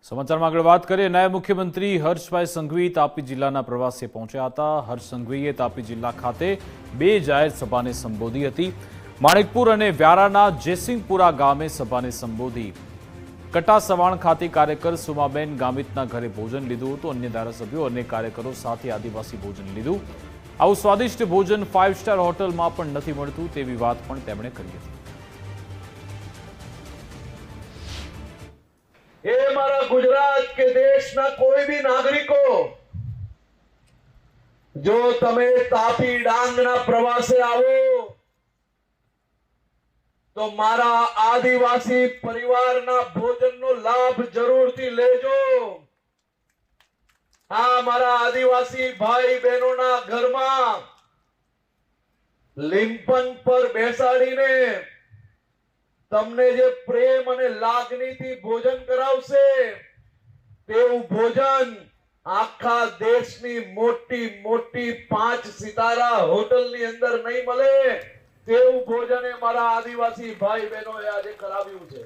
સમાચારમાં આગળ વાત કરીએ, નાયબ મુખ્યમંત્રી હર્ષભાઈ સંઘવી તાપી જિલ્લાના પ્રવાસે પહોંચ્યા હતા। હર્ષ સંઘવીએ તાપી જિલ્લા ખાતે 2 જાહેર સભાને સંબોધી હતી। માણિકપુર અને વ્યારાના જેસિંગપુરા ગામે સભાને સંબોધી। કટા સવાણ ખાતે કાર્યકર સુમાબેન ગામિતના ઘરે ભોજન લીધું હતું। અન્ય ધારાસભ્યો અને કાર્યકરો સાથે આદિવાસી ભોજન લીધું। આવું સ્વાદિષ્ટ ભોજન 5 સ્ટાર હોટલમાં પણ નથી મળતું તેવી વાત પણ તેમણે કરી હતી। ये हमारा गुजरात के देश ना कोई भी नागरिको जो तमे तापी डांग ना प्रवासे आवो तो मारा आदिवासी परिवार ना भोजन नो लाभ जरूर थी लेजो। हाँ, मारा आदिवासी भाई बहनों ना घर में लिंपन पर बेसाड़ी ने तमने जे प्रेम अने लागनी थी भोजन करावशे तेवुं भोजन आखा देशनी मोटी मोटी 5 सितारा होटलनी अंदर नहीं मळे तेवुं भोजन मारा आदिवासी भाई बहनों आज कराव्युं छे।